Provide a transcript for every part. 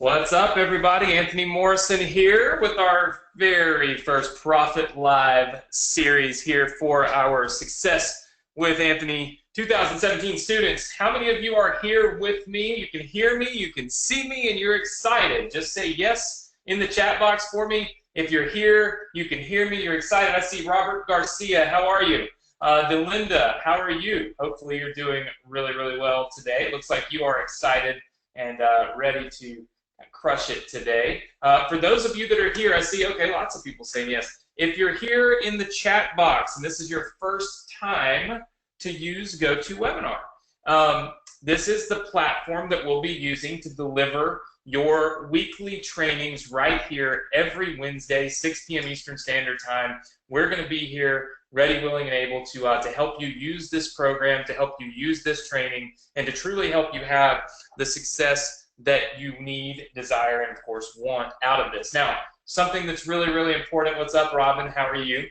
What's up, everybody? Anthony Morrison here with our very first Profit Live series here for our Success with Anthony 2017 students. How many of you are here with me? You can hear me, you can see me, and you're excited. Just say yes in the chat box for me. If you're here, you can hear me, you're excited. I see Robert Garcia. How are you? Delinda, how are you? Hopefully you're doing really, really well today. It looks like you are excited and ready to crush it today. For those of you that are here, I see, okay, lots of people saying yes. If you're here in the chat box and this is your first time to use GoToWebinar, this is the platform that we'll be using to deliver your weekly trainings right here every Wednesday, 6 p.m. Eastern Standard Time. We're going to be here ready, willing, and able to help you use this program, to help you use this training, and to truly help you have the success that you need, desire, and of course want out of this. Now, something that's really, really important. What's up, Robin? How are you?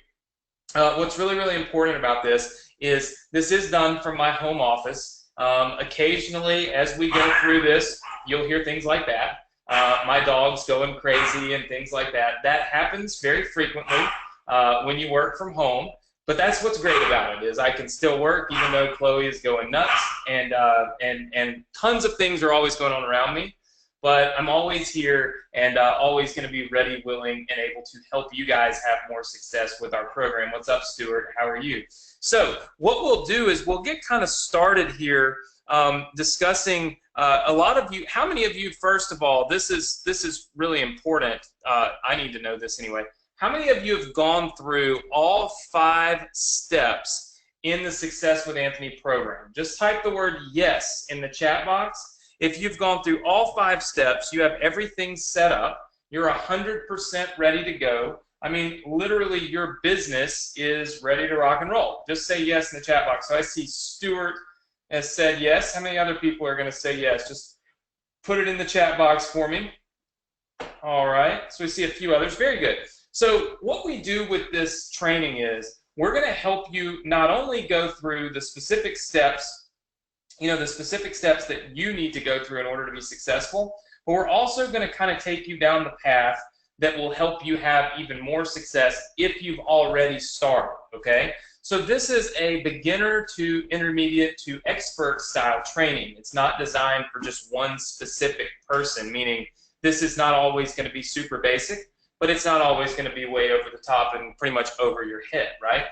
What's really, really important about this is done from my home office. Occasionally, as we go through this, you'll hear things like that. My dog's going crazy and things like that. That happens very frequently when you work from home. But that's what's great about it, is I can still work even though Chloe is going nuts, and tons of things are always going on around me. But I'm always here and always going to be ready, willing, and able to help you guys have more success with our program. What's up, Stuart? How are you? So what we'll do is we'll get kind of started here discussing a lot of you. How many of you, first of all, this is really important. I need to know this anyway. How many of you have gone through all 5 steps in the Success with Anthony program? Just type the word yes in the chat box. If you've gone through all 5 steps, you have everything set up, you're 100% ready to go. I mean, literally, your business is ready to rock and roll. Just say yes in the chat box. So I see Stuart has said yes. How many other people are going to say yes? Just put it in the chat box for me. All right. So we see a few others. Very good. So what we do with this training is we're going to help you not only go through the specific steps, the specific steps that you need to go through in order to be successful, but we're also going to kind of take you down the path that will help you have even more success if you've already started, okay? So this is a beginner to intermediate to expert style training. It's not designed for just one specific person, meaning this is not always going to be super basic, but it's not always going to be way over the top and pretty much over your head, right?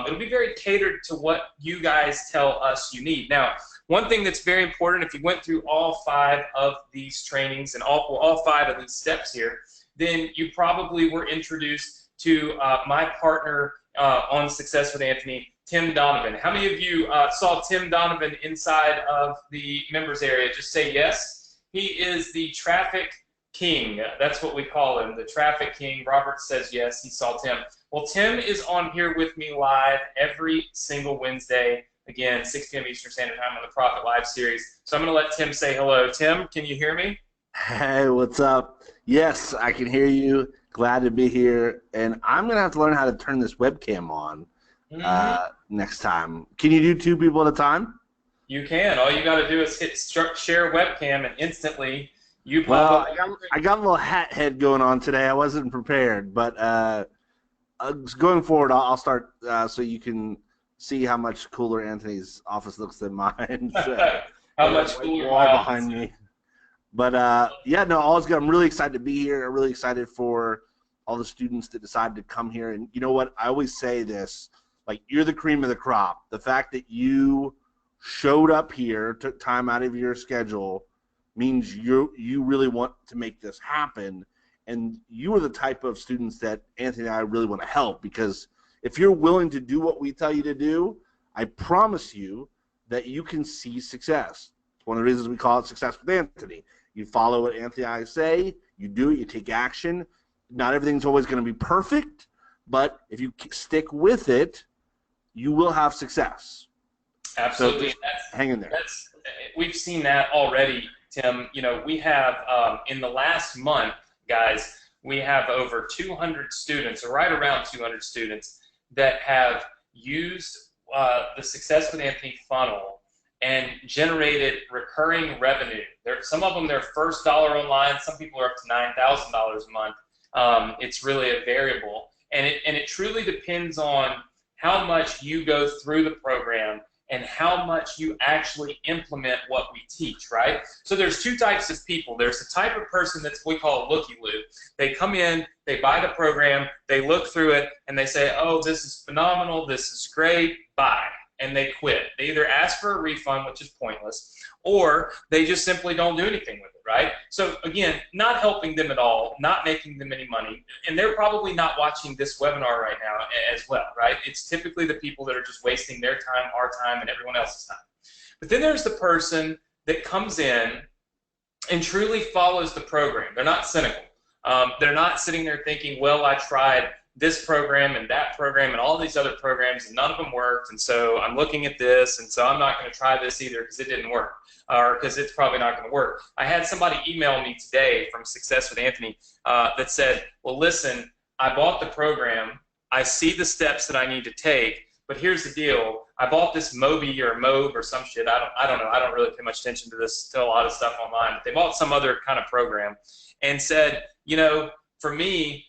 It'll be very catered to what you guys tell us you need. Now, one thing that's very important, if you went through all 5 of these trainings and all 5 of these steps here, then you probably were introduced to my partner on Success with Anthony, Tim Donovan. How many of you saw Tim Donovan inside of the members area? Just say yes. He is the traffic king. That's what we call him, the traffic king. Robert says yes, he saw Tim. Well, Tim is on here with me live every single Wednesday, again, 6 p.m. Eastern Standard Time on the Profit Live series. So I'm going to let Tim say hello. Tim, can you hear me? Hey, what's up? Yes, I can hear you. Glad to be here. And I'm going to have to learn how to turn this webcam on next time. Can you do 2 people at a time? You can. All you got to do is hit share webcam, and instantly you pop up. I got a little hat head going on today. I wasn't prepared, but going forward, I'll start so you can see how much cooler Anthony's office looks than mine. How much cooler wall behind me. But yeah, no, all's good. I'm really excited to be here. I'm really excited for all the students that decided to come here. And you know what? I always say this, like, you're the cream of the crop. The fact that you showed up here, took time out of your schedule, means you really want to make this happen. And you are the type of students that Anthony and I really want to help, because if you're willing to do what we tell you to do, I promise you that you can see success. It's one of the reasons we call it Success with Anthony. You follow what Anthony and I say, you do it, you take action. Not everything's always going to be perfect, but if you stick with it, you will have success. Absolutely. So hang in there. We've seen that already, Tim. We have, in the last month, guys, we have over 200 students, or right around 200 students, that have used the Success with Anthony funnel and generated recurring revenue. Some of them, their first dollar online, some people are up to $9,000 a month. It's really a variable. And it truly depends on how much you go through the program and how much you actually implement what we teach, right? So there's two types of people. There's the type of person that's what we call a looky-loo. They come in, they buy the program, they look through it, and they say, oh, this is phenomenal, this is great, bye. And they quit. They either ask for a refund, which is pointless, or they just simply don't do anything with it, right? So again, not helping them at all, not making them any money, and they're probably not watching this webinar right now as well, right? It's typically the people that are just wasting their time, our time, and everyone else's time. But then there's the person that comes in and truly follows the program. They're not cynical. They're not sitting there thinking, well, I tried this program and that program and all these other programs and none of them worked, and so I'm looking at this, and so I'm not going to try this either because it didn't work, or because it's probably not going to work. I had somebody email me today from Success with Anthony that said, well, listen, I bought the program, I see the steps that I need to take, but here's the deal, I bought this Mobi or Move or some shit, I don't know, I don't really pay much attention to this, to a lot of stuff online, but they bought some other kind of program and said, you know, for me,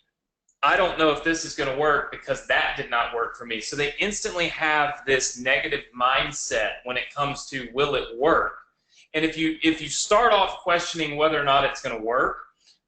I don't know if this is going to work because that did not work for me. So they instantly have this negative mindset when it comes to will it work. And if you start off questioning whether or not it's going to work,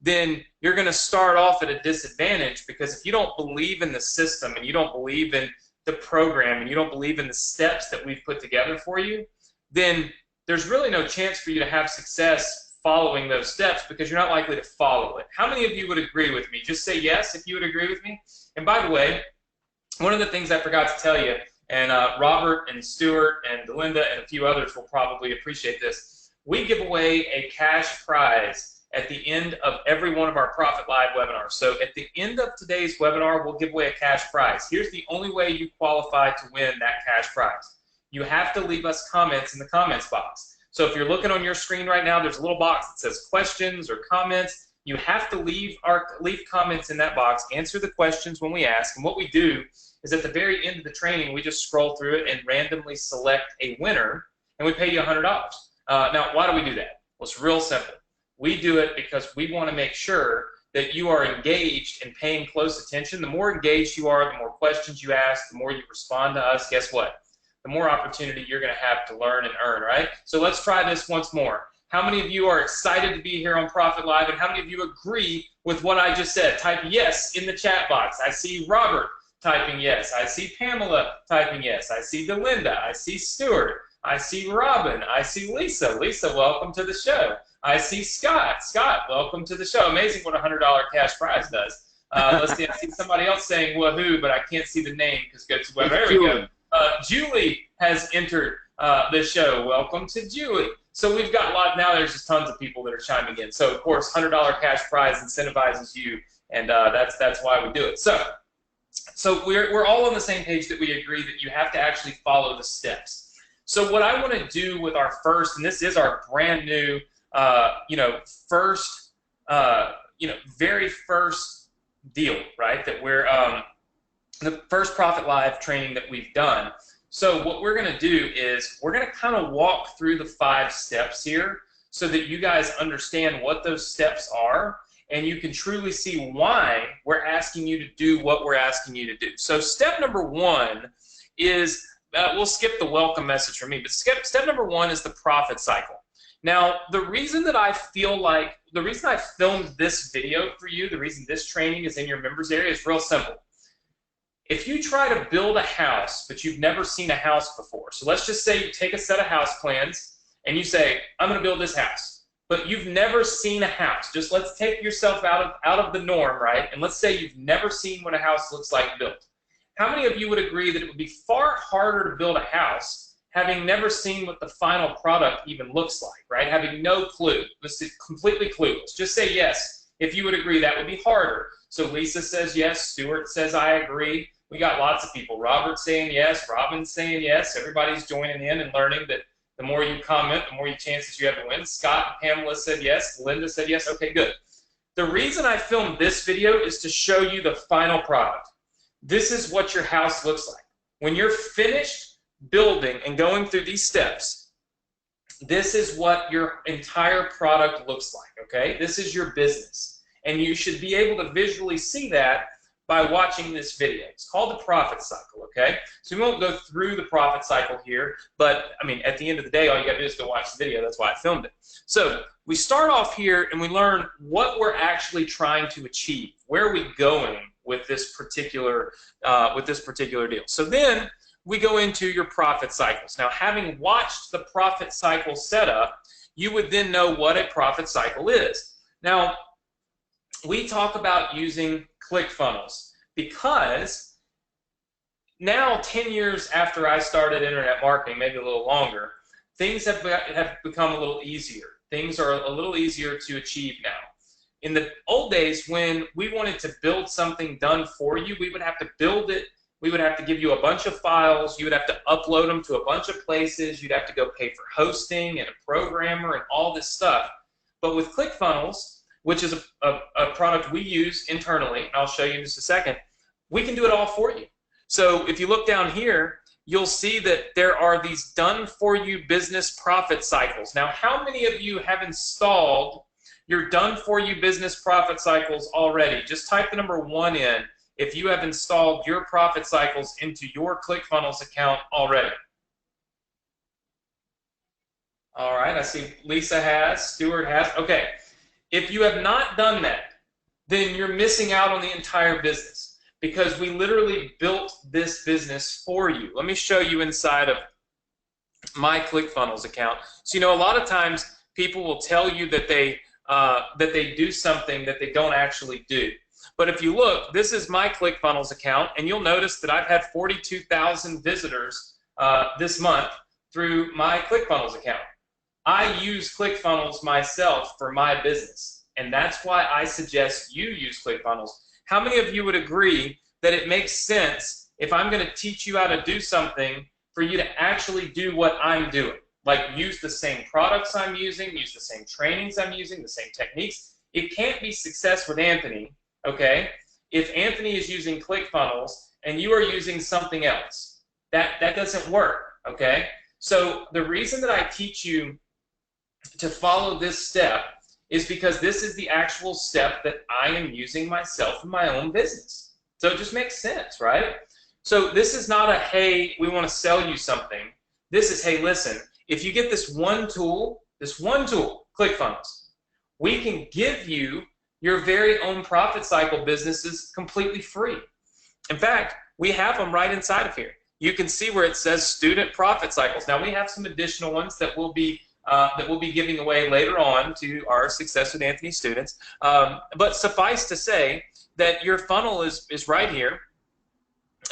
then you're going to start off at a disadvantage, because if you don't believe in the system and you don't believe in the program and you don't believe in the steps that we've put together for you, then there's really no chance for you to have success following those steps, because you're not likely to follow it. How many of you would agree with me? Just say yes if you would agree with me. And by the way, one of the things I forgot to tell you, and Robert and Stuart and Delinda and a few others will probably appreciate this, we give away a cash prize at the end of every one of our Profit Live webinars. So at the end of today's webinar, we'll give away a cash prize. Here's the only way you qualify to win that cash prize. You have to leave us comments in the comments box. So if you're looking on your screen right now, there's a little box that says questions or comments. You have to leave comments in that box, answer the questions when we ask, and what we do is at the very end of the training, we just scroll through it and randomly select a winner, and we pay you $100. Now, why do we do that? Well, it's real simple. We do it because we want to make sure that you are engaged and paying close attention. The more engaged you are, the more questions you ask, the more you respond to us, guess what? The more opportunity you're going to have to learn and earn, right? So let's try this once more. How many of you are excited to be here on Profit Live, and how many of you agree with what I just said? Type yes in the chat box. I see Robert typing yes. I see Pamela typing yes. I see Delinda. I see Stuart. I see Robin. I see Lisa. Lisa, welcome to the show. I see Scott. Scott, welcome to the show. Amazing what a $100 cash prize does. Let's see. I see somebody else saying woohoo, but I can't see the name because go to web. There we go. Julie has entered the show. Welcome to Julie. So we've got a lot now. There's just tons of people that are chiming in. So of course, $100 cash prize incentivizes you, and that's why we do it. So we're all on the same page that we agree that you have to actually follow the steps. So what I want to do with our first, and this is our brand new, very first deal, right? That we're the first Profit Live training that we've done. So what we're going to do is we're going to kind of walk through the 5 steps here so that you guys understand what those steps are, and you can truly see why we're asking you to do what we're asking you to do. So step number 1 is, we'll skip the welcome message from me, but step number 1 is the profit cycle. Now, the reason that I filmed this video for you, the reason this training is in your members area is real simple. If you try to build a house, but you've never seen a house before, so let's just say you take a set of house plans and you say, I'm going to build this house, but you've never seen a house. Just let's take yourself out of the norm, right? And let's say you've never seen what a house looks like built. How many of you would agree that it would be far harder to build a house having never seen what the final product even looks like, right? Having no clue. This is completely clueless. Just say yes if you would agree that would be harder. So Lisa says yes. Stuart says I agree. We got lots of people. Robert's saying yes. Robin's saying yes. Everybody's joining in and learning that the more you comment, the more chances you have to win. Scott and Pamela said yes. Linda said yes. Okay, good. The reason I filmed this video is to show you the final product. This is what your house looks like. When you're finished building and going through these steps, this is what your entire product looks like, okay? This is your business. And you should be able to visually see that by watching this video. It's called the profit cycle, okay? So we won't go through the profit cycle here, but I mean, at the end of the day, all you gotta do is go watch the video. That's why I filmed it. So we start off here and we learn what we're actually trying to achieve. Where are we going with this particular deal? So then we go into your profit cycles. Now, having watched the profit cycle setup, you would then know what a profit cycle is. Now, we talk about using ClickFunnels because now 10 years after I started internet marketing, maybe a little longer, things have become a little easier. Things are a little easier to achieve now. In the old days, when we wanted to build something done for you, we would have to build it. We would have to give you a bunch of files. You would have to upload them to a bunch of places. You'd have to go pay for hosting and a programmer and all this stuff. But with ClickFunnels, which is a product we use internally, I'll show you in just a second, we can do it all for you. So if you look down here, you'll see that there are these done-for-you business profit cycles. Now, how many of you have installed your done-for-you business profit cycles already? Just type the number 1 in if you have installed your profit cycles into your ClickFunnels account already. All right, I see Lisa has, Stuart has. Okay. If you have not done that, then you're missing out on the entire business because we literally built this business for you. Let me show you inside of my ClickFunnels account. So, you know, a lot of times people will tell you that they do something that they don't actually do. But if you look, this is my ClickFunnels account, and you'll notice that I've had 42,000 visitors this month through my ClickFunnels account. I use ClickFunnels myself for my business, and that's why I suggest you use ClickFunnels. How many of you would agree that it makes sense if I'm going to teach you how to do something for you to actually do what I'm doing? Like use the same products I'm using, use the same trainings I'm using, the same techniques. It can't be success with Anthony, okay, if Anthony is using ClickFunnels and you are using something else. That doesn't work, okay? So the reason that I teach you to follow this step is because this is the actual step that I am using myself in my own business. So it just makes sense, right? So this is not a, hey, we want to sell you something. This is, hey, listen, if you get this one tool, ClickFunnels, we can give you your very own profit cycle businesses completely free. In fact, we have them right inside of here. You can see where it says student profit cycles. Now we have some additional ones that we'll be giving away later on to our Success with Anthony students. But suffice to say that your funnel is right here,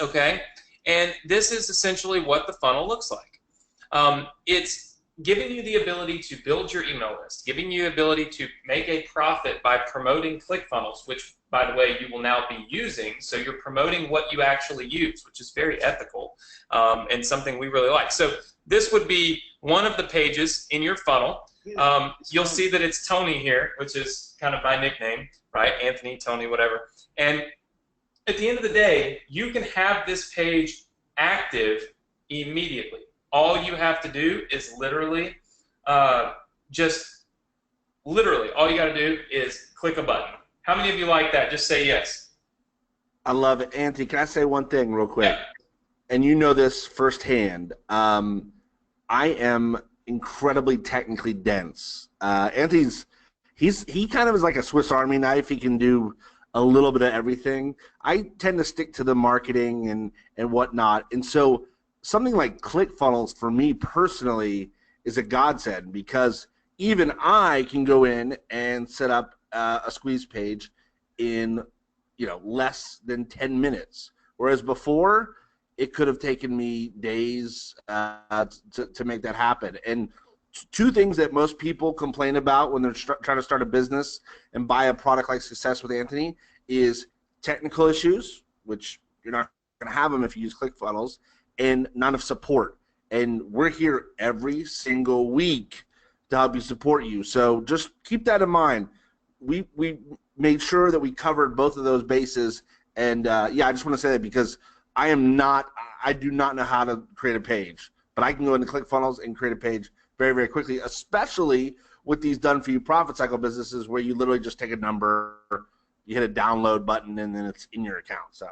okay? And this is essentially what the funnel looks like. It's giving you the ability to build your email list, giving you the ability to make a profit by promoting ClickFunnels, which, by the way, you will now be using. So you're promoting what you actually use, which is very ethical and something we really like. So this would be one of the pages in your funnel. You'll see that it's Tony here, which is kind of my nickname, right? Anthony, Tony, whatever. And at the end of the day, you can have this page active immediately. All you have to do is literally, all you got to do is click a button. How many of you like that? Just say yes. I love it. Anthony, can I say one thing real quick? Yeah. And you know this firsthand. I am incredibly technically dense. Anthony's, he kind of is like a Swiss Army knife. He can do a little bit of everything. I tend to stick to the marketing and whatnot. And so something like ClickFunnels for me personally is a godsend because even I can go in and set up a squeeze page in less than 10 minutes. Whereas before, it could have taken me days to make that happen. And two things that most people complain about when they're trying to start a business and buy a product like Success with Anthony is technical issues, which you're not going to have them if you use ClickFunnels, and not enough support. And we're here every single week to help you support you. So just keep that in mind. We made sure that we covered both of those bases. And yeah, I just want to say that because I do not know how to create a page, but I can go into ClickFunnels and create a page very, very quickly, especially with these done-for-you profit cycle businesses where you literally just take a number, you hit a download button, and then it's in your account. So.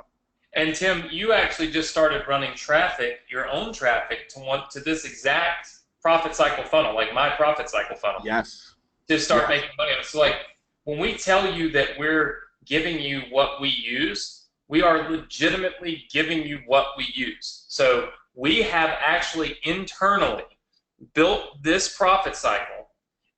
And Tim, you actually just started running traffic, your own traffic, to this exact profit cycle funnel, like my profit cycle funnel. Yes. To start making money. So like when we tell you that we're giving you what we use, we are legitimately giving you what we use. So we have actually internally built this profit cycle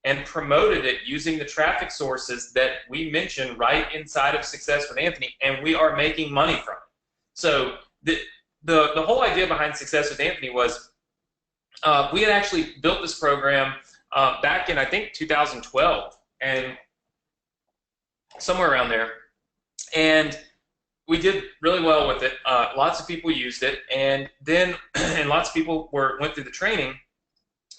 and promoted it using the traffic sources that we mentioned right inside of Success with Anthony, and we are making money from it. So the whole idea behind Success with Anthony was we had actually built this program back in, I think, 2012, and somewhere around there. And we did really well with it. Lots of people used it, and then and lots of people went through the training,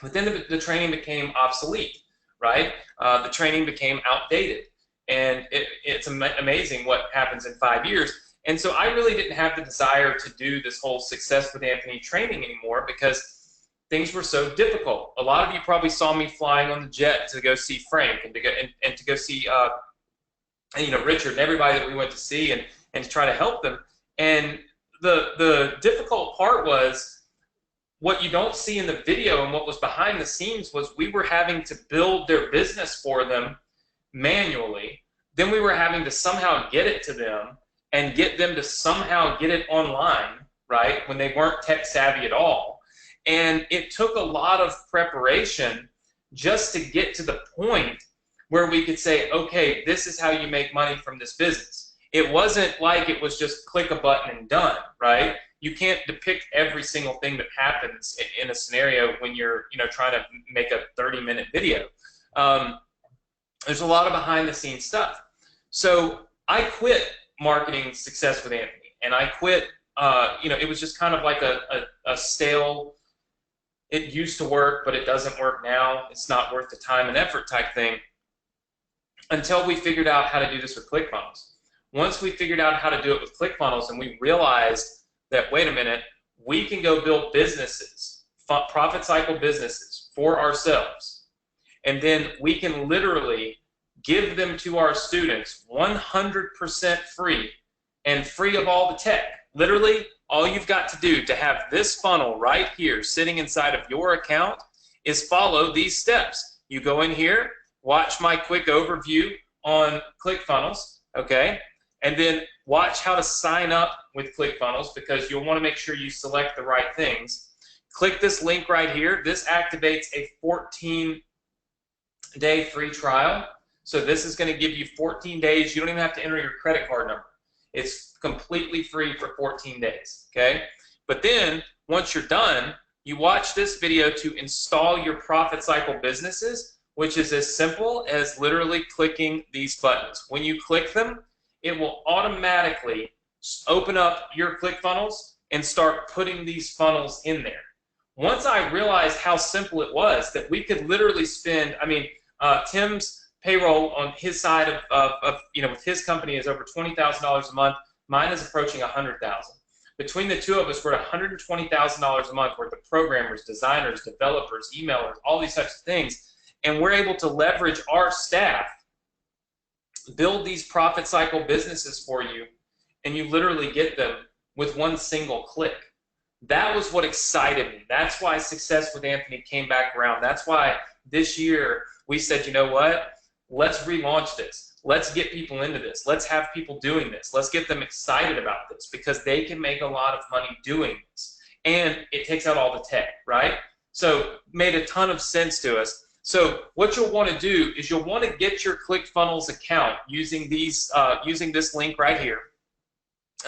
but then the training became obsolete, right? The training became outdated, and it's amazing what happens in 5 years. And so I really didn't have the desire to do this whole Success with Anthony training anymore because things were so difficult. A lot of you probably saw me flying on the jet to go see Frank and to go see Richard and everybody that we went to see and to try to help them. And the difficult part was what you don't see in the video and what was behind the scenes was we were having to build their business for them manually. Then we were having to somehow get it to them and get them to somehow get it online, right, when they weren't tech savvy at all. And it took a lot of preparation just to get to the point where we could say, okay, this is how you make money from this business. It wasn't like it was just click a button and done, right? You can't depict every single thing that happens in a scenario when you're trying to make a 30-minute video. There's a lot of behind-the-scenes stuff. So I quit marketing Success with Anthony, and I quit. It was just kind of like a stale, it used to work, but it doesn't work now. It's not worth the time and effort type thing until we figured out how to do this with ClickFunnels. Once we figured out how to do it with ClickFunnels and we realized that, wait a minute, we can go build businesses, profit cycle businesses for ourselves, and then we can literally give them to our students 100% free and free of all the tech. Literally, all you've got to do to have this funnel right here sitting inside of your account is follow these steps. You go in here, watch my quick overview on ClickFunnels, okay? And then watch how to sign up with ClickFunnels because you'll want to make sure you select the right things. Click this link right here. This activates a 14-day free trial. So this is going to give you 14 days. You don't even have to enter your credit card number. It's completely free for 14 days, okay? But then, once you're done, you watch this video to install your profit cycle businesses, which is as simple as literally clicking these buttons. When you click them, it will automatically open up your ClickFunnels and start putting these funnels in there. Once I realized how simple it was, that we could literally spend, Tim's payroll on his side with his company is over $20,000 a month. Mine is approaching $100,000. Between the two of us, we're at $120,000 a month worth of programmers, designers, developers, emailers, all these types of things. And we're able to leverage our staff, build these profit cycle businesses for you, and you literally get them with one single click. That was what excited me. That's why Success with Anthony came back around. That's why this year we said, you know what? Let's relaunch this. Let's get people into this. Let's have people doing this. Let's get them excited about this because they can make a lot of money doing this. And it takes out all the tech, right? So made a ton of sense to us. So what you'll want to do is you'll want to get your ClickFunnels account using this link right here.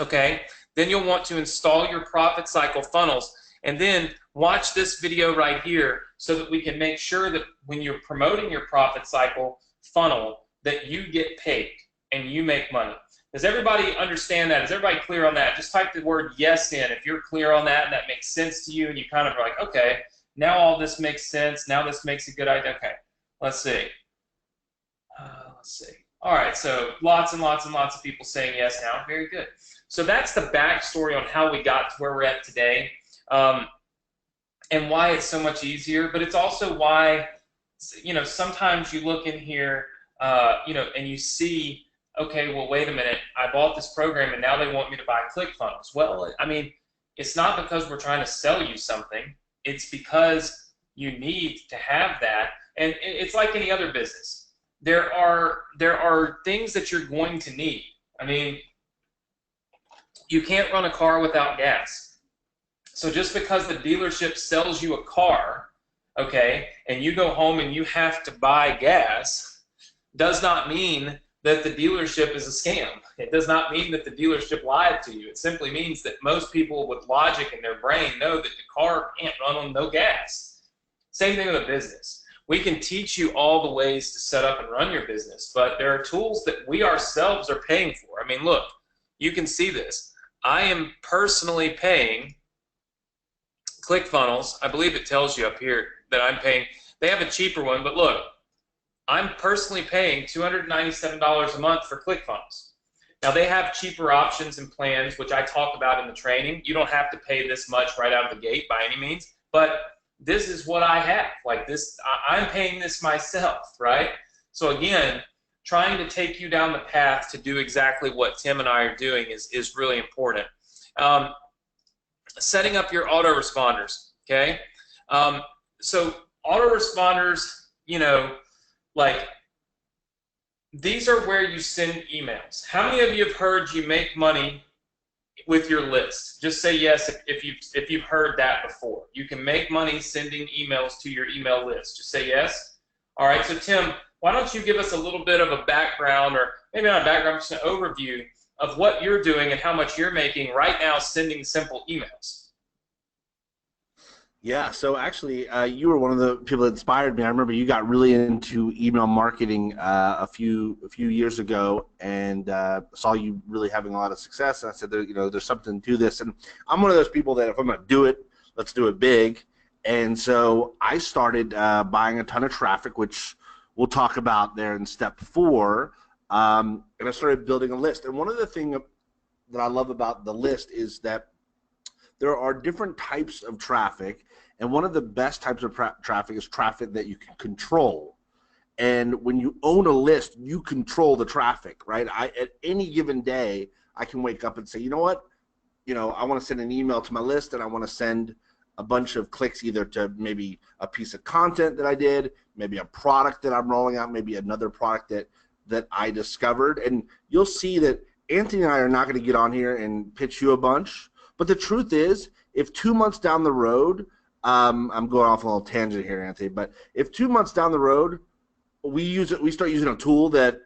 Okay? Then you'll want to install your profit cycle funnels and then watch this video right here so that we can make sure that when you're promoting your profit cycle funnel that you get paid and you make money. Does everybody understand that? Is everybody clear on that? Just type the word yes in if you're clear on that and that makes sense to you and you kind of are like, okay, now all this makes sense. Now this makes a good idea. Okay, let's see. All right, so lots and lots and lots of people saying yes now. Very good. So that's the backstory on how we got to where we're at today. and why it's so much easier, but it's also why, sometimes you look in here, and you see, okay, well, wait a minute, I bought this program and now they want me to buy ClickFunnels. Well, I mean, it's not because we're trying to sell you something. It's because you need to have that. And it's like any other business. There are things that you're going to need. I mean, you can't run a car without gas. So just because the dealership sells you a car, okay, and you go home and you have to buy gas, does not mean that the dealership is a scam. It does not mean that the dealership lied to you. It simply means that most people with logic in their brain know that the car can't run on no gas. Same thing with a business. We can teach you all the ways to set up and run your business, but there are tools that we ourselves are paying for. I mean, look, you can see this. I am personally paying ClickFunnels. I believe it tells you up here that I'm paying. They have a cheaper one, but look, I'm personally paying $297 a month for ClickFunnels. Now, they have cheaper options and plans, which I talk about in the training. You don't have to pay this much right out of the gate by any means, but this is what I have. Like this, I'm paying this myself, right? So again, trying to take you down the path to do exactly what Tim and I are doing is really important. Setting up your autoresponders, okay? So autoresponders, like, these are where you send emails. How many of you have heard you make money with your list? Just say yes if you've heard that before. You can make money sending emails to your email list. Just say yes. All right, so Tim, why don't you give us a little bit of a background, or maybe not a background, just an overview of what you're doing and how much you're making right now sending simple emails. Yeah, so actually, you were one of the people that inspired me. I remember you got really into email marketing a few years ago, and saw you really having a lot of success. And I said, there's something to this. And I'm one of those people that if I'm going to do it, let's do it big. And so I started buying a ton of traffic, which we'll talk about there in step 4. And I started building a list. And one of the things that I love about the list is that there are different types of traffic, and one of the best types of traffic is traffic that you can control. And when you own a list, you control the traffic, right? At any given day, I can wake up and say, you know what? I want to send an email to my list, and I want to send a bunch of clicks either to maybe a piece of content that I did, maybe a product that I'm rolling out, maybe another product that I discovered. And you'll see that Anthony and I are not going to get on here and pitch you a bunch. But the truth is, if 2 months down the road, I'm going off a little tangent here, Anthony, but if 2 months down the road we start using a tool that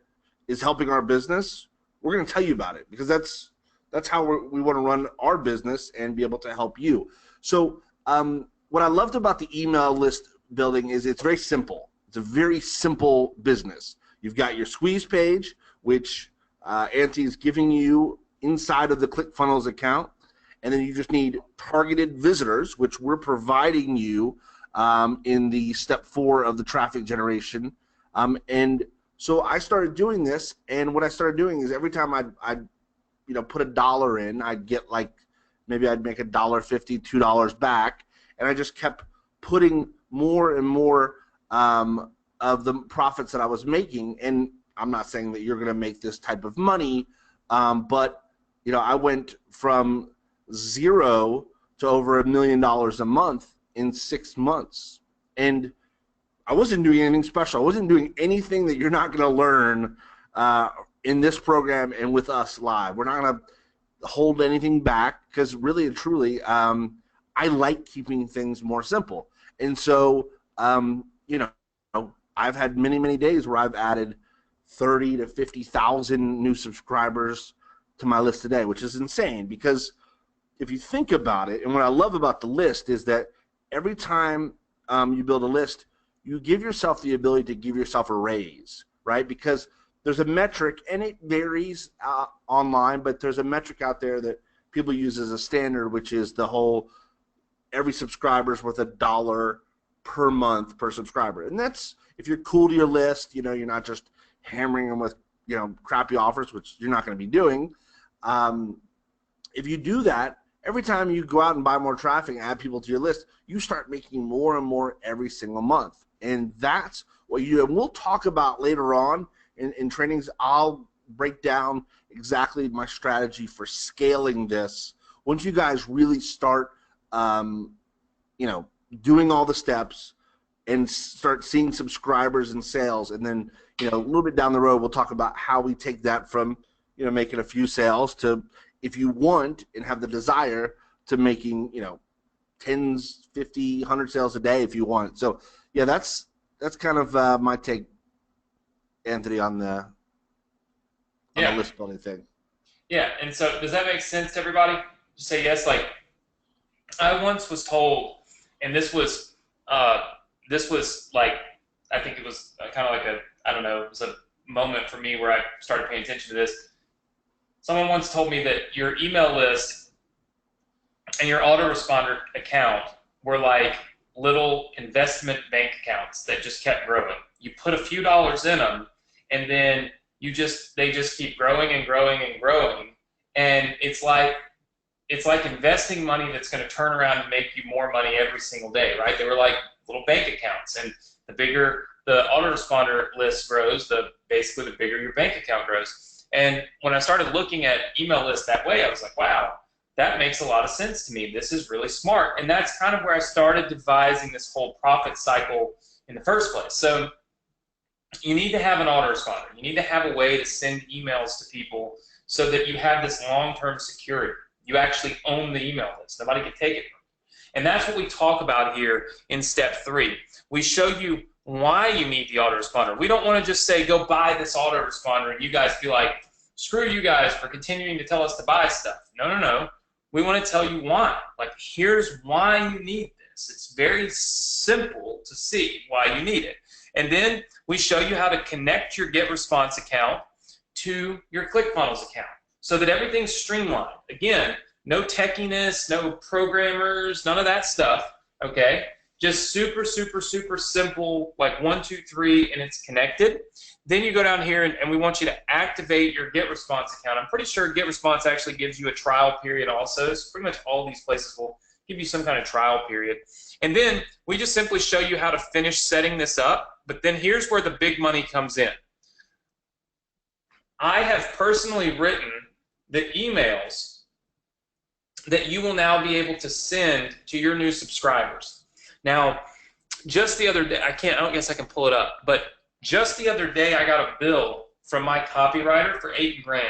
is helping our business, we're going to tell you about it, because that's how we want to run our business and be able to help you. So what I loved about the email list building is it's very simple. It's a very simple business. You've got your squeeze page, which Anthony is giving you inside of the ClickFunnels account. And then you just need targeted visitors, which we're providing you in the step 4 of the traffic generation. And so I started doing this, and what I started doing is every time I'd put $1 in, I'd get maybe I'd make $1.50, $2 back, and I just kept putting more and more of the profits that I was making. And I'm not saying that you're going to make this type of money, but I went from 0 to over $1 million a month in 6 months. And I wasn't doing anything special. I wasn't doing anything that you're not going to learn in this program and with us live. We're not going to hold anything back, because really and truly, I like keeping things more simple. And so, I've had many days where I've added 30 to 50,000 new subscribers to my list today, which is insane, because if you think about it, and what I love about the list is that every time you build a list, you give yourself the ability to give yourself a raise, right? Because there's a metric, and it varies online, but there's a metric out there that people use as a standard, which is the whole every subscriber is worth $1 per month per subscriber. And that's if you're cool to your list, you're not just hammering them with crappy offers, which you're not going to be doing. If you do that, every time you go out and buy more traffic and add people to your list, you start making more and more every single month. And that's what you do. And we'll talk about later on in trainings. I'll break down exactly my strategy for scaling this once you guys really start, doing all the steps and start seeing subscribers and sales. And then, a little bit down the road, we'll talk about how we take that from, making a few sales to, if you want and have the desire, to making, tens, 50, 100 sales a day if you want. So yeah, that's kind of my take, Anthony, on the list building thing. Yeah, and so does that make sense to everybody? Just say yes. Like, I once was told, and this was like, I think it was kind of like it was a moment for me where I started paying attention to this. Someone once told me that your email list and your autoresponder account were like little investment bank accounts that just kept growing. You put a few dollars in them, and then they just keep growing and growing and growing. And it's like investing money that's going to turn around and make you more money every single day, right? They were like little bank accounts, and the bigger the autoresponder list grows, basically the bigger your bank account grows. And when I started looking at email lists that way, I was like, wow, that makes a lot of sense to me. This is really smart. And that's kind of where I started devising this whole profit cycle in the first place. So you need to have an autoresponder. You need to have a way to send emails to people so that you have this long-term security. You actually own the email list. Nobody can take it from you. And that's what we talk about here in step 3. We show you why you need the autoresponder. We don't want to just say, go buy this autoresponder, and you guys be like, screw you guys for continuing to tell us to buy stuff. No, no, no. We want to tell you why. Like, here's why you need this. It's very simple to see why you need it. And then we show you how to connect your GetResponse account to your ClickFunnels account so that everything's streamlined. Again, no techiness, no programmers, none of that stuff, okay? Just super, super, super simple, like 1, 2, 3, and it's connected. Then you go down here, and we want you to activate your GetResponse account. I'm pretty sure GetResponse actually gives you a trial period also. So pretty much all these places will give you some kind of trial period. And then we just simply show you how to finish setting this up. But then here's where the big money comes in. I have personally written the emails that you will now be able to send to your new subscribers. Now, just the other day, I don't guess I can pull it up, but just the other day I got a bill from my copywriter for $8,000.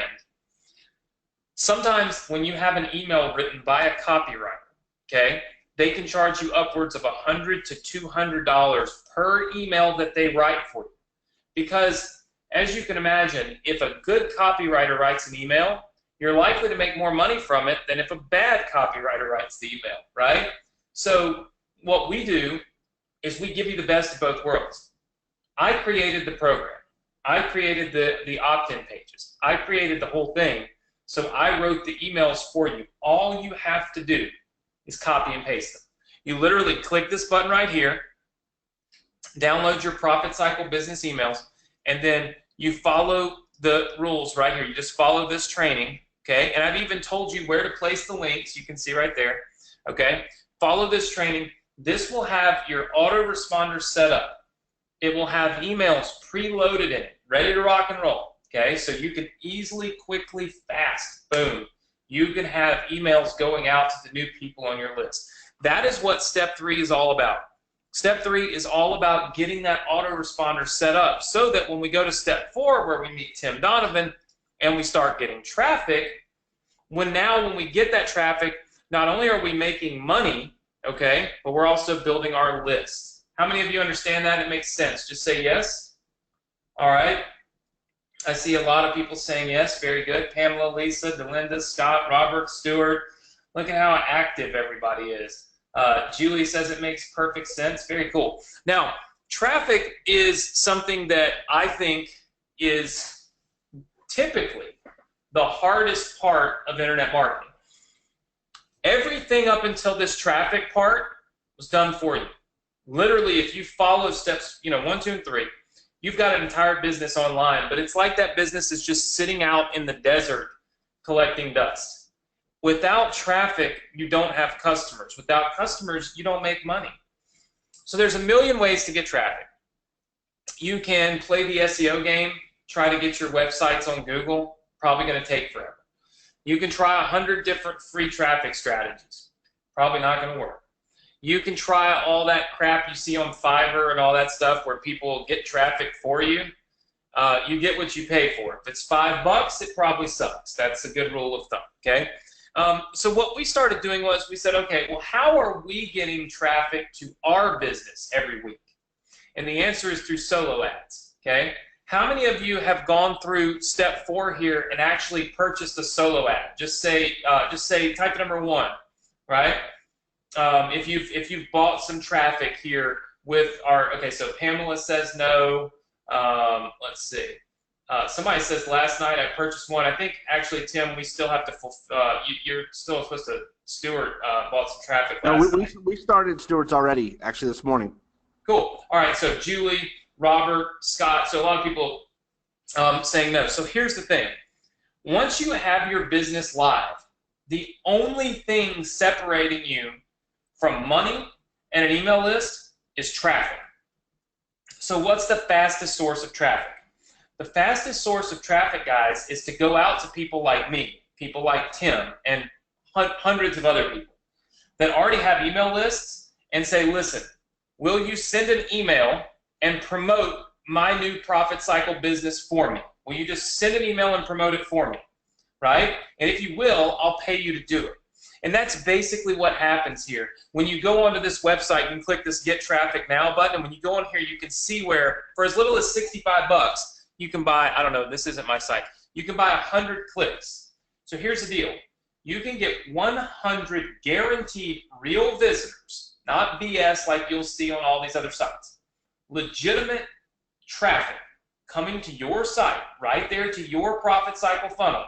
Sometimes when you have an email written by a copywriter, okay, they can charge you upwards of $100 to $200 per email that they write for you. Because, as you can imagine, if a good copywriter writes an email, you're likely to make more money from it than if a bad copywriter writes the email, right? So what we do is we give you the best of both worlds. I created the program. I created the opt-in pages. I created the whole thing. So I wrote the emails for you. All you have to do is copy and paste them. You literally click this button right here, download your Profit Cycle business emails, and then you follow the rules right here. You just follow this training, okay? And I've even told you where to place the links. You can see right there, okay? Follow this training. This will have your autoresponder set up. It will have emails preloaded in it, ready to rock and roll, okay? So you can easily, quickly, fast, boom, you can have emails going out to the new people on your list. That is what step 3 is all about. Step 3 is all about getting that autoresponder set up so that when we go to step 4, where we meet Tim Donovan and we start getting traffic, when we get that traffic, not only are we making money, okay, but we're also building our list. How many of you understand that? It makes sense. Just say yes. All right. I see a lot of people saying yes. Very good. Pamela, Lisa, Delinda, Scott, Robert, Stewart. Look at how active everybody is. Julie says it makes perfect sense. Very cool. Now, traffic is something that I think is typically the hardest part of internet marketing. Everything up until this traffic part was done for you. Literally, if you follow steps, 1, 2, and 3, you've got an entire business online, but it's like that business is just sitting out in the desert collecting dust. Without traffic, you don't have customers. Without customers, you don't make money. So there's a million ways to get traffic. You can play the SEO game, try to get your websites on Google, probably going to take forever. You can try 100 different free traffic strategies, probably not going to work. You can try all that crap you see on Fiverr and all that stuff where people get traffic for you. You get what you pay for. If it's $5, it probably sucks. That's a good rule of thumb, okay? So what we started doing was we said, okay, well, how are we getting traffic to our business every week? And the answer is through solo ads, okay? How many of you have gone through step 4 here and actually purchased a solo ad? Just say type number 1, right? If you've bought some traffic here with our, okay, so Pamela says no. Let's see. Somebody says last night I purchased one. I think actually, Tim, we still have to you're still supposed to. Stuart bought some traffic last night. We started Stuart's already actually this morning. Cool. All right. So Julie, Robert, Scott. So a lot of people saying no. So here's the thing. Once you have your business live, the only thing separating you from money and an email list is traffic. So what's the fastest source of traffic? The fastest source of traffic, guys, is to go out to people like me, people like Tim, and hundreds of other people that already have email lists and say, listen, will you send an email and promote my new profit cycle business for me? Will you just send an email and promote it for me, right? And if you will, I'll pay you to do it. And that's basically what happens here. When you go onto this website, you can click this Get Traffic Now button, and when you go on here, you can see where, for as little as 65 bucks, you can buy, I don't know, this isn't my site, you can buy 100 clicks. So here's the deal. You can get 100 guaranteed real visitors, not BS like you'll see on all these other sites. Legitimate traffic coming to your site, right there to your profit cycle funnel,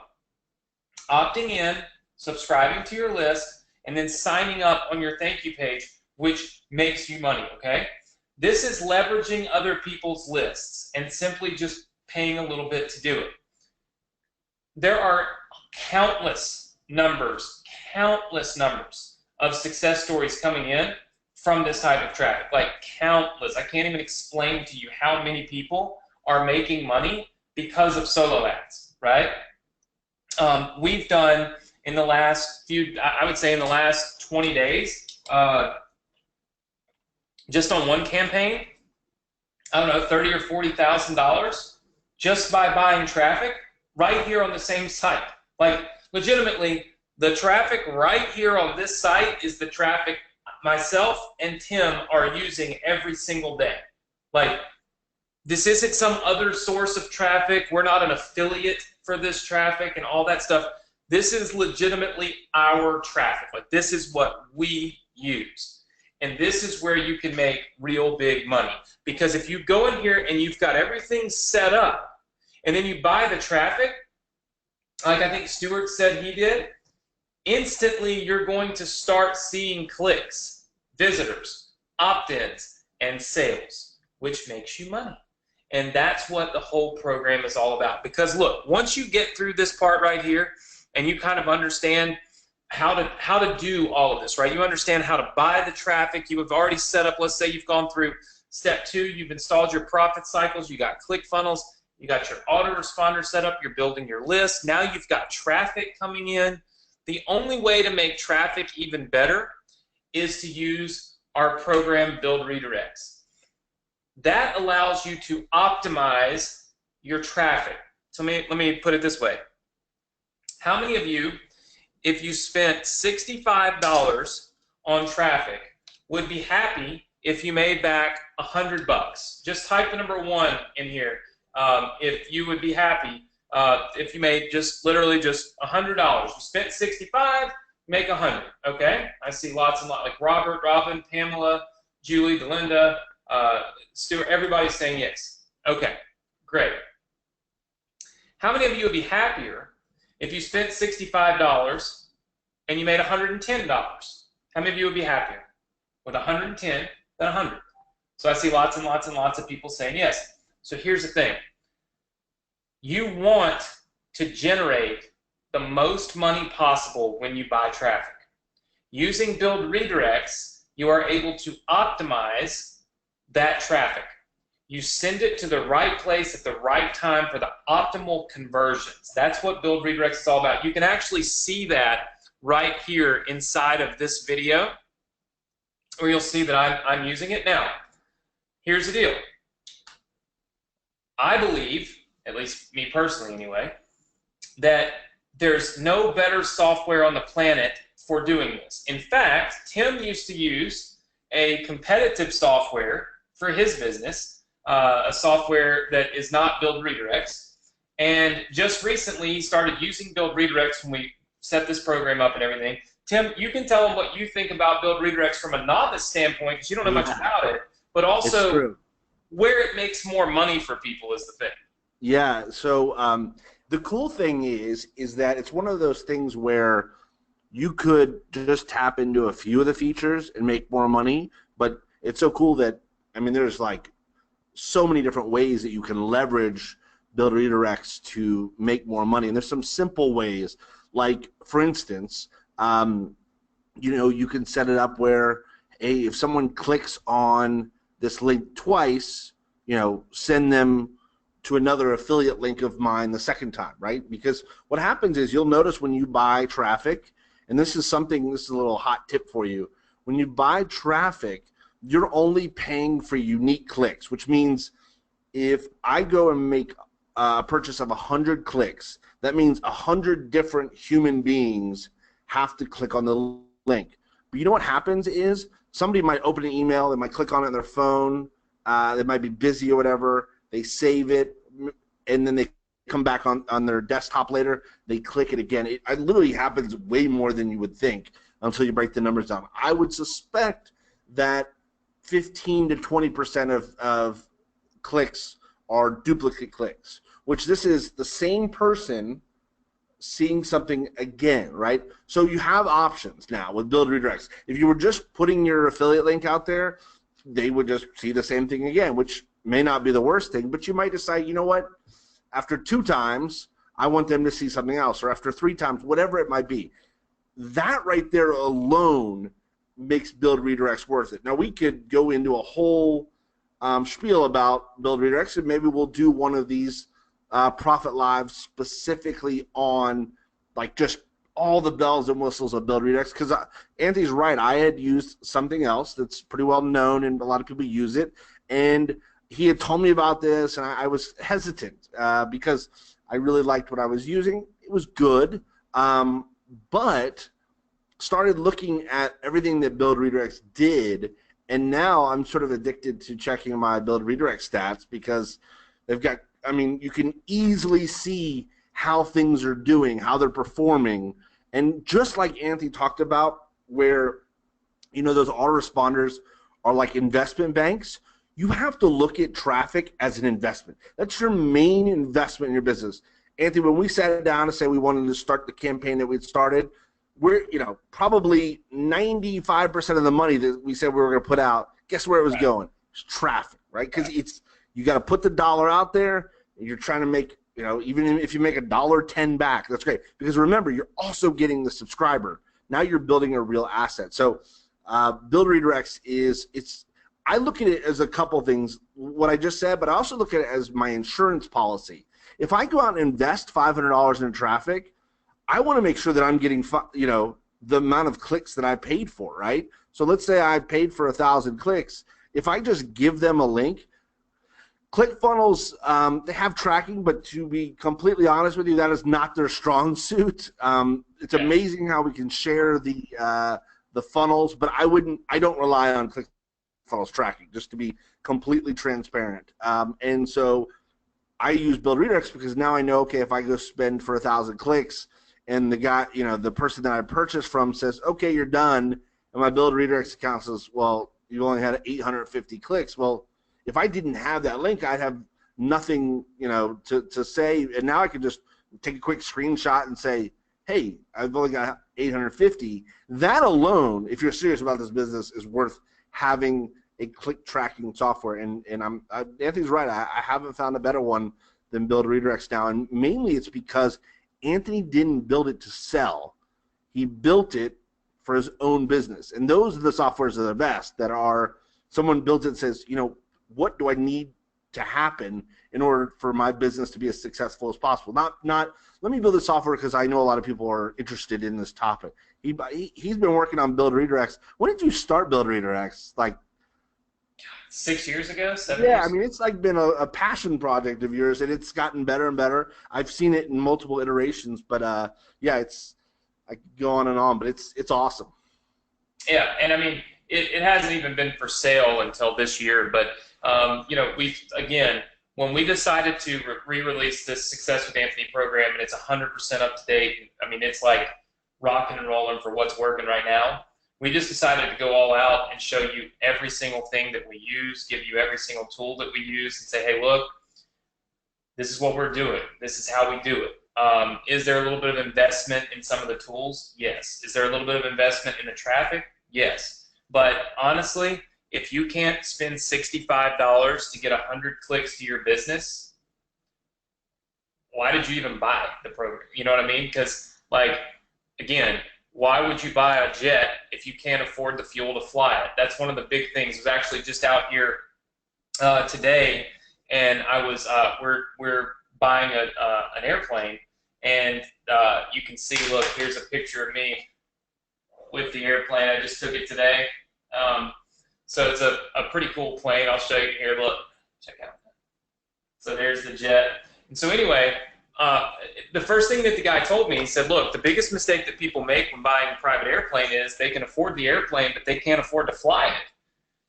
opting in, subscribing to your list, and then signing up on your thank you page, which makes you money, okay? This is leveraging other people's lists and simply just paying a little bit to do it. There are countless numbers of success stories coming in from this type of traffic, like countless. I can't even explain to you how many people are making money because of solo ads, right? We've done in the last few, I would say in the last 20 days, just on one campaign, I don't know, $30,000 or $40,000 just by buying traffic right here on the same site. Like, legitimately, the traffic right here on this site is the traffic myself and Tim are using every single day. Like, this isn't some other source of traffic. We're not an affiliate for this traffic and all that stuff. This is legitimately our traffic. Like, this is what we use. And this is where you can make real big money. Because if you go in here and you've got everything set up, and then you buy the traffic, like I think Stuart said he did, instantly you're going to start seeing clicks, visitors, opt-ins, and sales, which makes you money. And that's what the whole program is all about. Because look, once you get through this part right here, and you kind of understand how to do all of this, right? You understand how to buy the traffic. You have already set up, let's say you've gone through step 2, you've installed your profit cycles, you got ClickFunnels, you got your autoresponder set up, you're building your list. Now you've got traffic coming in. The only way to make traffic even better is to use our program Build Redirects. That allows you to optimize your traffic. So let me put it this way. How many of you, if you spent $65 on traffic, would be happy if you made back $100? Just type the number 1 in here. If you would be happy if you made literally just $100. You spent 65, make 100. Okay? I see lots and lots, like Robert, Robin, Pamela, Julie, Delinda, Stuart. Everybody's saying yes. Okay, great. How many of you would be happier if you spent $65 and you made $110? How many of you would be happier with 110 than 100? So I see lots and lots and lots of people saying yes. So here's the thing. You want to generate the most money possible when you buy traffic. Using build redirects, you are able to optimize that traffic. You send it to the right place at the right time for the optimal conversions. That's what build redirects is all about. You can actually see that right here inside of this video, where you'll see that I'm using it now. Here's the deal. I believe, at least me personally anyway, that there's no better software on the planet for doing this. In fact, Tim used to use a competitive software for his business, a software that is not build redirects, and just recently he started using build redirects when we set this program up and everything. Tim, you can tell them what you think about build redirects from a novice standpoint, because you don't know much about it, but also where it makes more money for people is the thing. Yeah, so the cool thing is that it's one of those things where you could just tap into a few of the features and make more money, but it's so cool that, I mean, there's like so many different ways that you can leverage build redirects to make more money. And there's some simple ways, like, for instance, you know, you can set it up where, hey, if someone clicks on this link twice, you know, send them to another affiliate link of mine the second time, right? Because what happens is you'll notice when you buy traffic, and this is a little hot tip for you, when you buy traffic, you're only paying for unique clicks, which means if I go and make a purchase of 100 clicks, that means 100 different human beings have to click on the link. But you know what happens is somebody might open an email, they might click on it on their phone, they might be busy or whatever, they save it, and then they come back on their desktop later, they click it again. It literally happens way more than you would think until you break the numbers down. I would suspect that 15 to 20% of clicks are duplicate clicks, which this is the same person seeing something again, right? So you have options now with build redirects. If you were just putting your affiliate link out there, they would just see the same thing again, which may not be the worst thing, but you might decide, you know what, after 2 times, I want them to see something else, or after 3 times, whatever it might be. That right there alone makes build redirects worth it. Now, we could go into a whole spiel about build redirects, and maybe we'll do one of these Profit Lives specifically on, like, just all the bells and whistles of build redirects, because Anthony's right. I had used something else that's pretty well known, and a lot of people use it, and he had told me about this, and I was hesitant because I really liked what I was using. It was good, but started looking at everything that build redirects did, and now I'm sort of addicted to checking my build redirect stats because they've got, I mean, you can easily see how things are doing, how they're performing, and just like Anthony talked about, where, you know, those autoresponders are like investment banks, you have to look at traffic as an investment. That's your main investment in your business. Anthony, when we sat down to say we wanted to start the campaign that we'd started, we're, you know, probably 95% of the money that we said we were going to put out, guess where it was going? It's traffic, right? Because it's, you got to put the dollar out there, and you're trying to make, you know, even if you make $1.10 back, that's great. Because remember, you're also getting the subscriber. Now you're building a real asset. So build redirects is, I look at it as a couple things, what I just said, but I also look at it as my insurance policy. If I go out and invest $500 in traffic, I want to make sure that I'm getting, you know, the amount of clicks that I paid for, right? So let's say I paid for 1,000 clicks. If I just give them a link, ClickFunnels, they have tracking, but to be completely honest with you, that is not their strong suit. It's amazing how we can share the funnels, but I don't rely on ClickFunnels tracking, just to be completely transparent. And so I use build redirects because now I know, okay, if I go spend for 1,000 clicks and the guy, you know, the person that I purchased from says, okay, you're done, and my build redirects account says, well, you only had 850 clicks. Well, if I didn't have that link, I'd have nothing, you know, to say, and now I can just take a quick screenshot and say, hey, I've only got 850. That alone, if you're serious about this business, is worth having a click tracking software. And Anthony's right. I haven't found a better one than build redirects now, and mainly it's because Anthony didn't build it to sell. He built it for his own business. And those are the softwares that are the best, that are someone builds it and says, you know, what do I need to happen in order for my business to be as successful as possible? Not let me build this software because I know a lot of people are interested in this topic. He's been working on Build Redirects. When did you start Build Redirects? Like 6 years ago, 7 yeah, years? I mean, it's like been a passion project of yours, and it's gotten better and better. I've seen it in multiple iterations, but yeah, I could go on, but it's awesome. Yeah, and I mean, it hasn't even been for sale until this year, but you know, again, when we decided to re-release this Success with Anthony program, and it's 100% up to date, I mean, it's like rocking and rolling for what's working right now. We just decided to go all out and show you every single thing that we use, give you every single tool that we use, and say, hey, look, this is what we're doing. This is how we do it. Is there a little bit of investment in some of the tools? Yes. Is there a little bit of investment in the traffic? Yes. But honestly, if you can't spend $65 to get 100 clicks to your business, why did you even buy the program? You know what I mean? Because, like, again, why would you buy a jet if you can't afford the fuel to fly it? That's one of the big things. I was actually just out here today, and I was we're buying an airplane, and you can see, look, here's a picture of me with the airplane. I just took it today. So it's a pretty cool plane. I'll show you here. Look, check out that. So there's the jet. And so anyway, the first thing that the guy told me, he said, look, the biggest mistake that people make when buying a private airplane is they can afford the airplane, but they can't afford to fly it.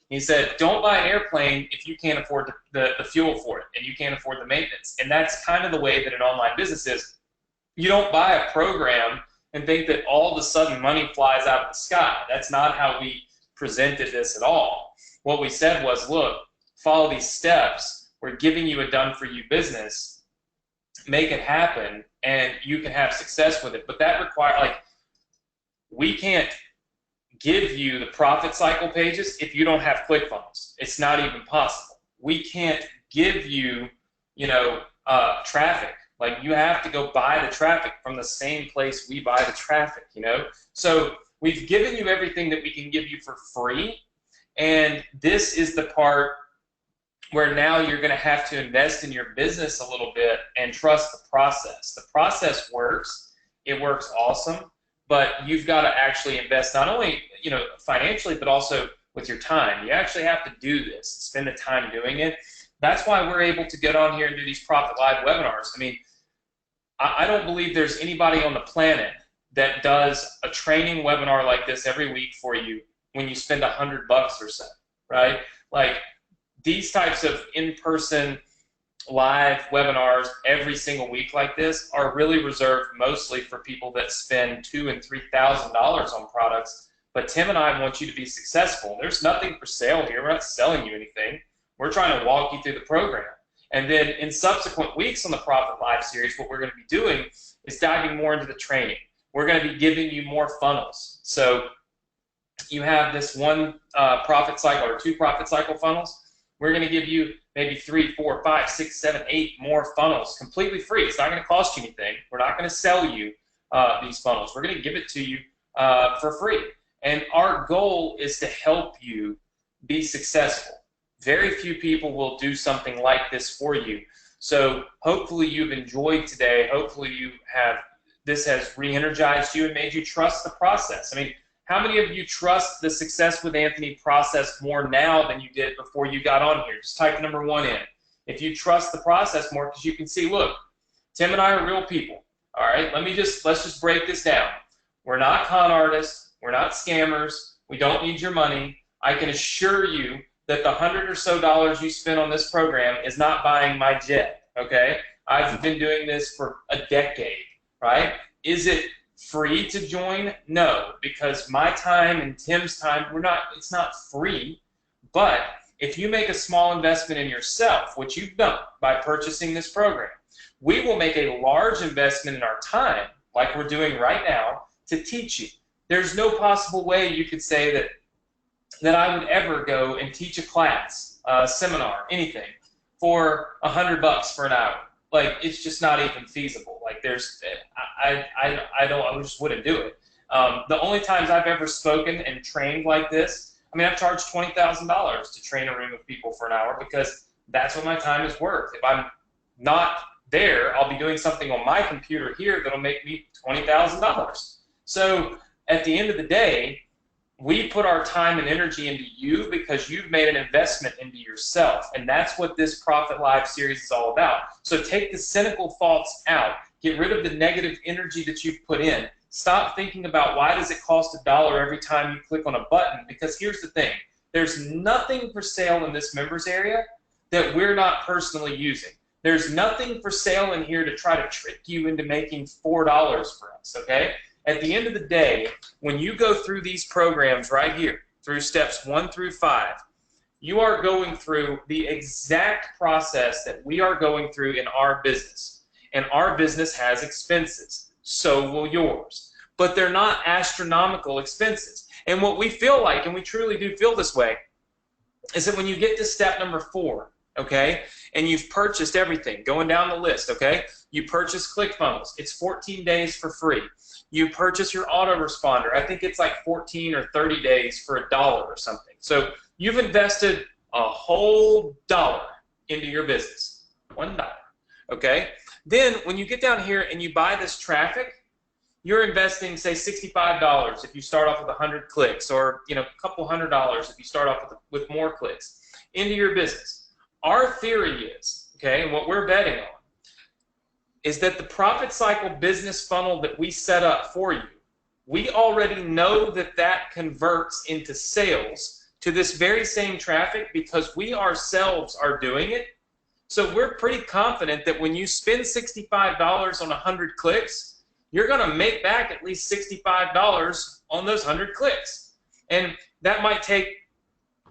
He said, don't buy an airplane if you can't afford the fuel for it and you can't afford the maintenance. And that's kind of the way that an online business is. You don't buy a program and think that all of a sudden money flies out of the sky. That's not how we presented this at all. What we said was, look, follow these steps. We're giving you a done-for-you business. Make it happen, and you can have success with it. But that requires, like, we can't give you the profit cycle pages if you don't have ClickFunnels. It's not even possible. We can't give you, you know, traffic. Like, you have to go buy the traffic from the same place we buy the traffic, you know? So we've given you everything that we can give you for free, and this is the part where now you're going to have to invest in your business a little bit and trust the process. The process works. It works awesome, but you've got to actually invest not only, you know, financially, but also with your time. You actually have to do this, spend the time doing it. That's why we're able to get on here and do these Profit Live webinars. I mean, I don't believe there's anybody on the planet that does a training webinar like this every week for you when you spend $100 or so, right? Like, these types of in-person live webinars every single week like this are really reserved mostly for people that spend $2,000 and $3,000 on products. But Tim and I want you to be successful. There's nothing for sale here. We're not selling you anything. We're trying to walk you through the program. And then in subsequent weeks on the Profit Live series, what we're going to be doing is diving more into the training. We're going to be giving you more funnels. So you have this one profit cycle or two profit cycle funnels. We're going to give you maybe 3, 4, 5, 6, 7, 8 more funnels completely free. It's not going to cost you anything. We're not going to sell you these funnels. We're going to give it to you for free. And our goal is to help you be successful. Very few people will do something like this for you. So hopefully you've enjoyed today. Hopefully this has re-energized you and made you trust the process. I mean, how many of you trust the Success with Anthony process more now than you did before you got on here? Just type number 1 in. If you trust the process more, because you can see, look, Tim and I are real people. All right, let's just break this down. We're not con artists. We're not scammers. We don't need your money. I can assure you that the $100 or so you spend on this program is not buying my jet, okay? I've been doing this for a decade, right? Is it free to join? No, because my time and Tim's time, it's not free. But if you make a small investment in yourself, which you've done by purchasing this program, we will make a large investment in our time, like we're doing right now, to teach you. There's no possible way you could say that I would ever go and teach a class, a seminar, anything, for $100 for an hour. like it's just not even feasible. Like there's, I just wouldn't do it. The only times I've ever spoken and trained like this, I mean, I've charged $20,000 to train a room of people for an hour because that's what my time is worth. If I'm not there, I'll be doing something on my computer here that'll make me $20,000. So at the end of the day, we put our time and energy into you because you've made an investment into yourself. And that's what this Profit Live series is all about. So take the cynical thoughts out. Get rid of the negative energy that you've put in. Stop thinking about why does it cost $1 every time you click on a button, because here's the thing. There's nothing for sale in this members area that we're not personally using. There's nothing for sale in here to try to trick you into making $4 for us, okay? At the end of the day, when you go through these programs right here, through steps 1 through 5, you are going through the exact process that we are going through in our business. And our business has expenses. So will yours. But they're not astronomical expenses. And what we feel like, and we truly do feel this way, is that when you get to step number 4, okay, and you've purchased everything, going down the list, okay, you purchase ClickFunnels. It's 14 days for free. You purchase your autoresponder. I think it's like 14 or 30 days for $1 or something. So you've invested a whole dollar into your business, $1, okay? Then when you get down here and you buy this traffic, you're investing, say, $65 if you start off with 100 clicks, or a couple $100 if you start off with more clicks into your business. Our theory is, okay, and what we're betting on, is that the profit cycle business funnel that we set up for you, we already know that that converts into sales to this very same traffic because we ourselves are doing it. So we're pretty confident that when you spend $65 on 100 clicks, you're going to make back at least $65 on those 100 clicks. And that might take,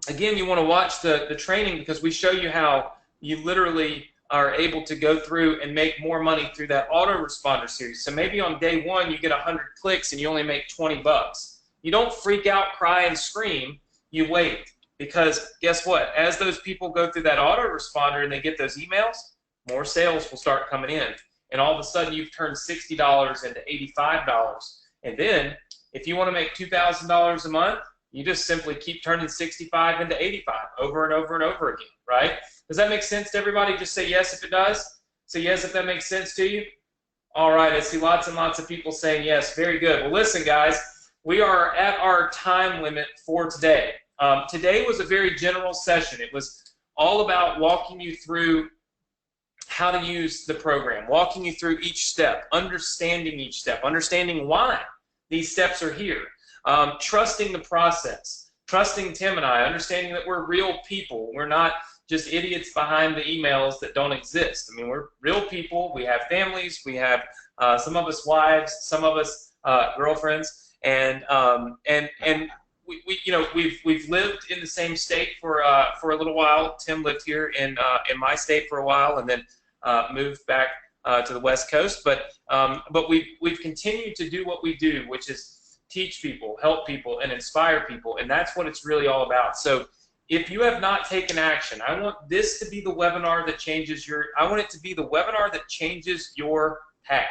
again, you want to watch the training because we show you how you literally are able to go through and make more money through that autoresponder series. So maybe on day 1 you get 100 clicks and you only make 20 bucks. You don't freak out, cry, and scream. You wait, because guess what? As those people go through that autoresponder and they get those emails, more sales will start coming in. And all of a sudden you've turned $60 into $85. And then if you want to make $2,000 a month, you just simply keep turning 65 into 85 over and over and over again, right? Does that make sense to everybody? Just say yes if it does. Say yes if that makes sense to you. All right, I see lots and lots of people saying yes. Very good. Well, listen, guys, we are at our time limit for today. Today was a very general session. It was all about walking you through how to use the program, walking you through each step, understanding each step, understanding why these steps are here, trusting the process, trusting Tim and I, understanding that we're real people. We're not just idiots behind the emails that don't exist. I mean, we're real people. We have families. We have some of us wives, some of us girlfriends, and we've lived in the same state for a little while. Tim lived here in my state for a while, and then moved back to the West Coast. But we've continued to do what we do, which is teach people, help people, and inspire people, and that's what it's really all about. So if you have not taken action, I want this to be the webinar that changes I want it to be the webinar that changes your path,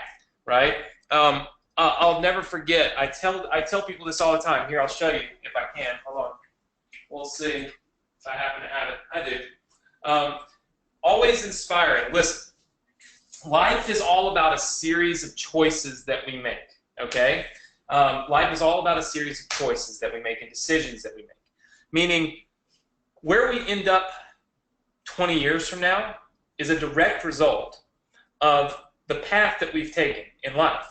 right? I'll never forget. I tell people this all the time. Here, I'll show you if I can. Hold on. We'll see if I happen to have it. I do. Always inspiring. Listen, life is all about a series of choices that we make, okay? Life is all about a series of choices that we make and decisions that we make. Meaning, where we end up 20 years from now is a direct result of the path that we've taken in life.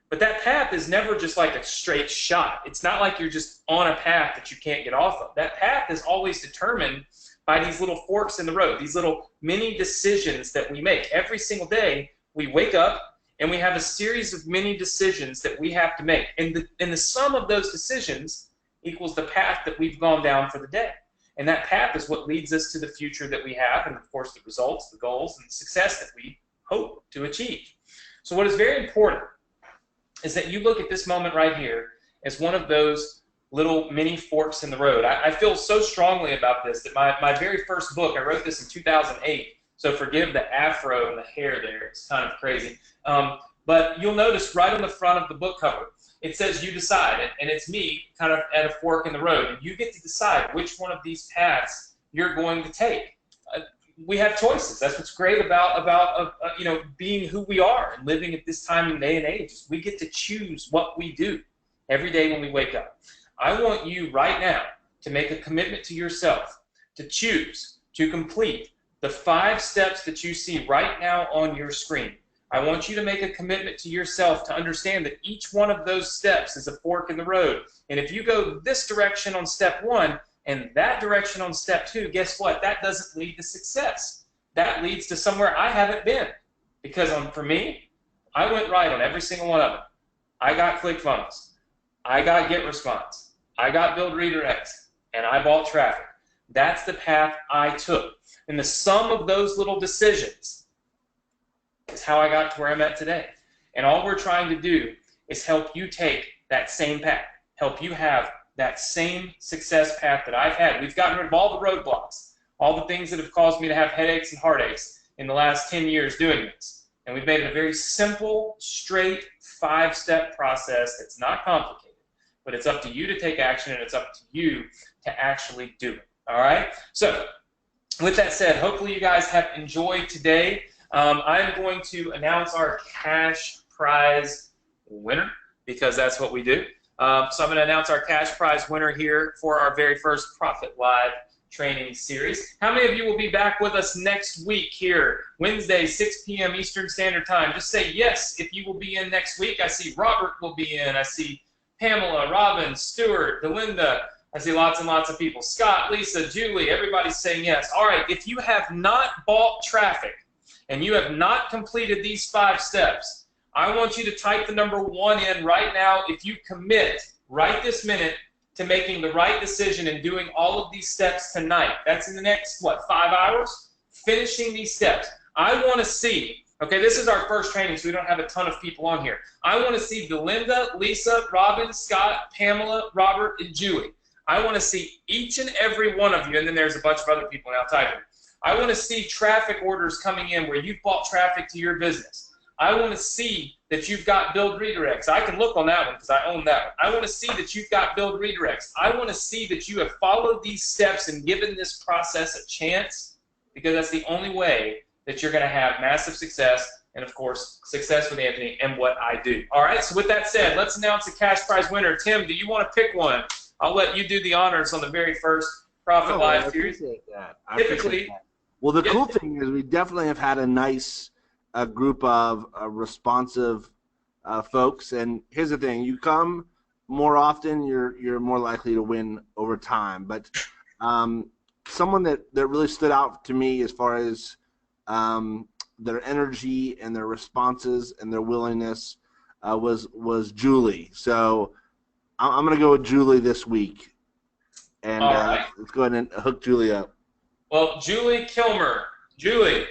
But that path is never just like a straight shot. It's not like you're just on a path that you can't get off of. That path is always determined by these little forks in the road, these little mini decisions that we make. Every single day, we wake up and we have a series of mini decisions that we have to make. And the sum of those decisions equals the path that we've gone down for the day. And that path is what leads us to the future that we have, and of course the results, the goals, and the success that we hope to achieve. So what is very important is that you look at this moment right here as one of those little mini forks in the road. I feel so strongly about this that my very first book, I wrote this in 2008, So forgive the afro and the hair there. It's kind of crazy. But you'll notice right on the front of the book cover, it says you decide, and it's me kind of at a fork in the road, and you get to decide which one of these paths you're going to take. We have choices. That's what's great about you know, being who we are and living at this time and day and age. We get to choose what we do every day when we wake up. I want you right now to make a commitment to yourself to choose to complete the 5 steps that you see right now on your screen. I want you to make a commitment to yourself to understand that each one of those steps is a fork in the road. And if you go this direction on step 1 and that direction on step 2, guess what? That doesn't lead to success. That leads to somewhere I haven't been. Because for me, I went right on every single one of them. I got ClickFunnels. I got GetResponse. I got Build Redirects. And I bought traffic. That's the path I took. And the sum of those little decisions is how I got to where I'm at today. And all we're trying to do is help you take that same path, help you have that same success path that I've had. We've gotten rid of all the roadblocks, all the things that have caused me to have headaches and heartaches in the last 10 years doing this. And we've made it a very simple, straight, 5-step process that's not complicated. But it's up to you to take action, and it's up to you to actually do it. All right? So with that said, hopefully you guys have enjoyed today. I'm going to announce our cash prize winner because that's what we do. So I'm going to announce our cash prize winner here for our very first Profit Live training series. How many of you will be back with us next week here, Wednesday, 6 p.m. Eastern Standard Time? Just say yes if you will be in next week. I see Robert will be in. I see Pamela, Robin, Stuart, Delinda. I see lots and lots of people. Scott, Lisa, Julie, everybody's saying yes. All right, if you have not bought traffic and you have not completed these 5 steps, I want you to type the number 1 in right now if you commit right this minute to making the right decision and doing all of these steps tonight. That's in the next, what, 5 hours? Finishing these steps. I want to see, okay, this is our first training, so we don't have a ton of people on here. I want to see Delinda, Lisa, Robin, Scott, Pamela, Robert, and Julie. I want to see each and every one of you, and then there's a bunch of other people now typing. I want to see traffic orders coming in where you've bought traffic to your business. I want to see that you've got Build Redirects. I can look on that one because I own that one. I want to see that you've got Build Redirects. I want to see that you have followed these steps and given this process a chance, because that's the only way that you're going to have massive success and, of course, success with Anthony and what I do. All right, so with that said, let's announce the cash prize winner. Tim, do you want to pick one? I'll let you do the honors on the very first Profit Live series. I appreciate that. Typically, well, the cool thing is we definitely have had a nice group of responsive folks. And here's the thing: you come more often, you're more likely to win over time. But someone that really stood out to me as far as their energy and their responses and their willingness was Julie. So I'm going to go with Julie this week. And right. Let's go ahead and hook Julie up. Well, Julie Kilmer. Julie,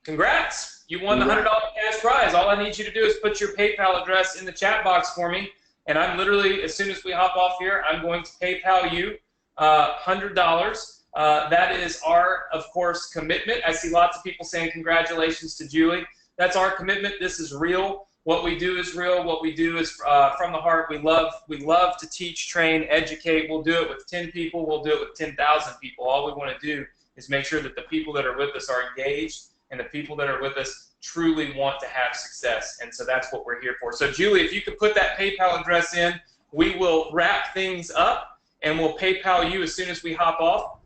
congrats. You won the $100 cash prize. All I need you to do is put your PayPal address in the chat box for me. And I'm literally, as soon as we hop off here, I'm going to PayPal you $100. That is our, of course, commitment. I see lots of people saying congratulations to Julie. That's our commitment. This is real. What we do is real. What we do is from the heart. We love to teach, train, educate. We'll do it with 10 people. We'll do it with 10,000 people. All we want to do is make sure that the people that are with us are engaged and the people that are with us truly want to have success. And so that's what we're here for. So, Julie, if you could put that PayPal address in, we will wrap things up and we'll PayPal you as soon as we hop off.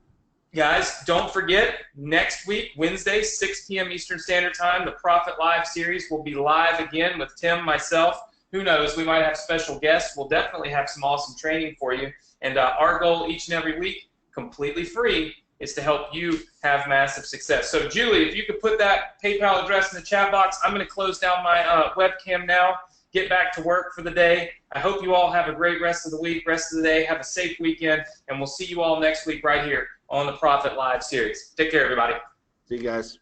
Guys, don't forget, next week, Wednesday, 6 p.m. Eastern Standard Time, the Profit Live series will be live again with Tim, myself. Who knows? We might have special guests. We'll definitely have some awesome training for you. And our goal each and every week, completely free, is to help you have massive success. So, Julie, if you could put that PayPal address in the chat box, I'm going to close down my webcam now, get back to work for the day. I hope you all have a great rest of the week, rest of the day. Have a safe weekend, and we'll see you all next week right here on the Profit Live series. Take care, everybody. See you guys.